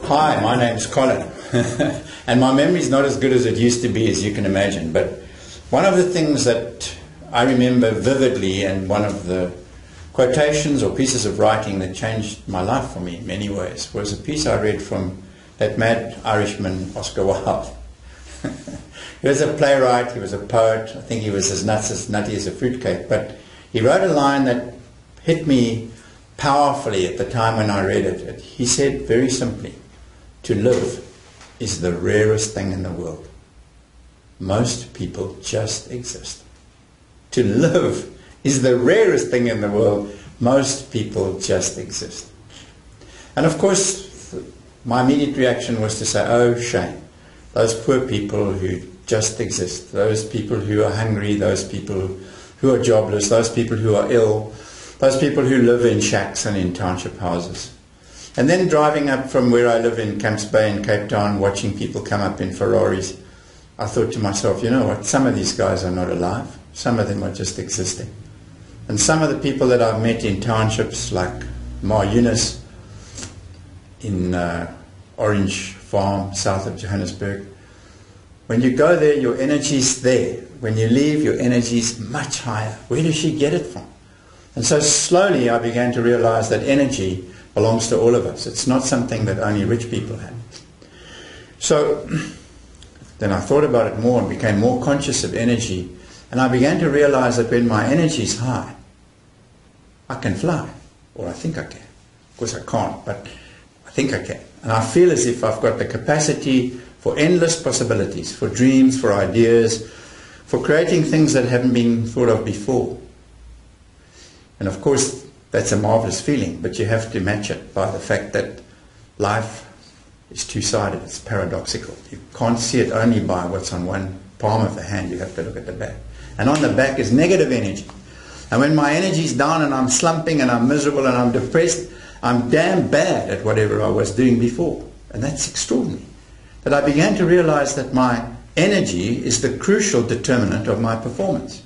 Hi, my name's Colin, and my memory's not as good as it used to be, as you can imagine, but one of the things that I remember vividly, and one of the quotations or pieces of writing that changed my life for me in many ways, was a piece I read from that mad Irishman, Oscar Wilde. He was a playwright, he was a poet, I think he was as nutty as a fruitcake, but he wrote a line that hit me powerfully at the time when I read it. He said very simply, "To live is the rarest thing in the world. Most people just exist." To live is the rarest thing in the world. Most people just exist. And of course, my immediate reaction was to say, oh, shame. Those poor people who just exist. Those people who are hungry. Those people who are jobless. Those people who are ill. Those people who live in shacks and in township houses. And then driving up from where I live in Camps Bay in Cape Town, watching people come up in Ferraris, I thought to myself, you know what, some of these guys are not alive. Some of them are just existing. And some of the people that I've met in townships like Mar Eunice, in Orange Farm, south of Johannesburg, when you go there, your energy's there. When you leave, your energy's much higher. Where does she get it from? And so slowly I began to realize that energy belongs to all of us. It's not something that only rich people have. So then I thought about it more and became more conscious of energy, and I began to realize that when my energy is high, I can fly, or I think I can. Of course I can't, but I think I can. And I feel as if I've got the capacity for endless possibilities, for dreams, for ideas, for creating things that haven't been thought of before. And of course, that's a marvelous feeling, but you have to match it by the fact that life is two-sided, it's paradoxical. You can't see it only by what's on one palm of the hand, you have to look at the back. And on the back is negative energy. And when my energy's down and I'm slumping and I'm miserable and I'm depressed, I'm damn bad at whatever I was doing before. And that's extraordinary. That I began to realize that my energy is the crucial determinant of my performance.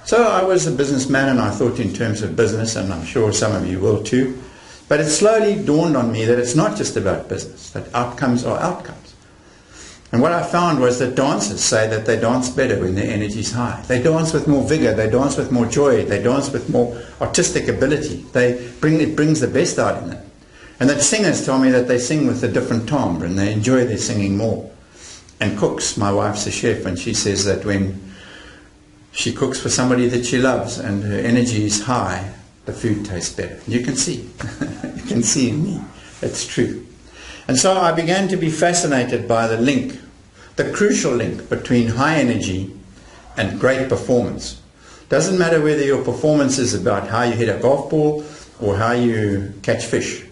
So I was a businessman and I thought in terms of business, and I'm sure some of you will too. But it slowly dawned on me that it's not just about business, that outcomes are outcomes. And what I found was that dancers say that they dance better when their energy is high. They dance with more vigor, they dance with more joy, they dance with more artistic ability. It brings the best out in them. And that singers tell me that they sing with a different timbre and they enjoy their singing more. And cooks, my wife's a chef, and she says that when she cooks for somebody that she loves and her energy is high, the food tastes better. You can see. You can see in me. It's true. And so I began to be fascinated by the link, the crucial link between high energy and great performance. Doesn't matter whether your performance is about how you hit a golf ball or how you catch fish.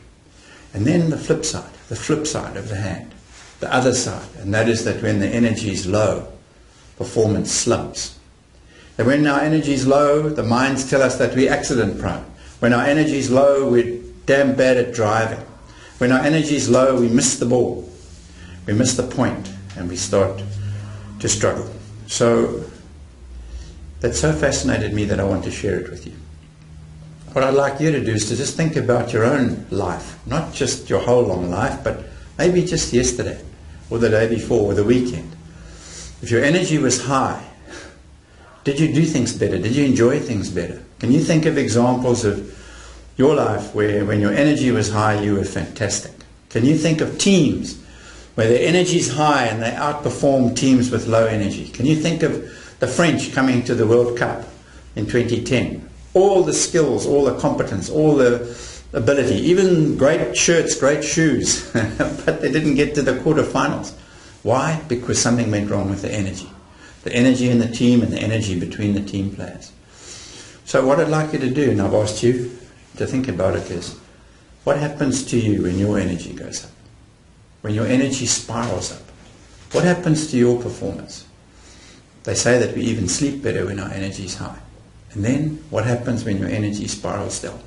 And then the flip side of the hand, the other side, and that is that when the energy is low, performance slumps. And when our energy is low, the minds tell us that we're accident prone. When our energy is low, we're damn bad at driving. When our energy is low, we miss the ball. We miss the point, and we start to struggle. So that so fascinated me that I want to share it with you. What I'd like you to do is to just think about your own life, not just your whole long life, but maybe just yesterday, or the day before, or the weekend. If your energy was high, did you do things better? Did you enjoy things better? Can you think of examples of your life where when your energy was high, you were fantastic? Can you think of teams where their energy is high and they outperform teams with low energy? Can you think of the French coming to the World Cup in 2010? All the skills, all the competence, all the ability, even great shirts, great shoes, but they didn't get to the quarterfinals. Why? Because something went wrong with the energy. The energy in the team and the energy between the team players. So what I'd like you to do, and I've asked you to think about it, is what happens to you when your energy goes up? When your energy spirals up? What happens to your performance? They say that we even sleep better when our energy is high. And then what happens when your energy spirals down?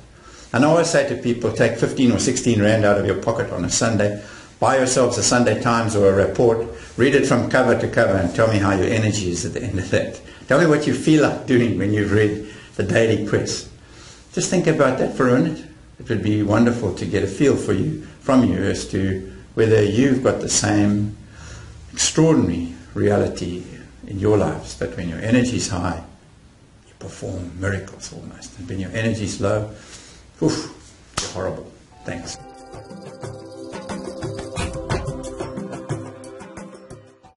And I always say to people, take 15 or 16 rand out of your pocket on a Sunday, buy yourselves a Sunday Times or a report, read it from cover to cover and tell me how your energy is at the end of that. Tell me what you feel like doing when you've read the daily press. Just think about that for a minute. It would be wonderful to get a feel from you as to whether you've got the same extraordinary reality in your lives, that when your energy is high, you perform miracles almost. And when your energy is low, oof, you're horrible. Thanks.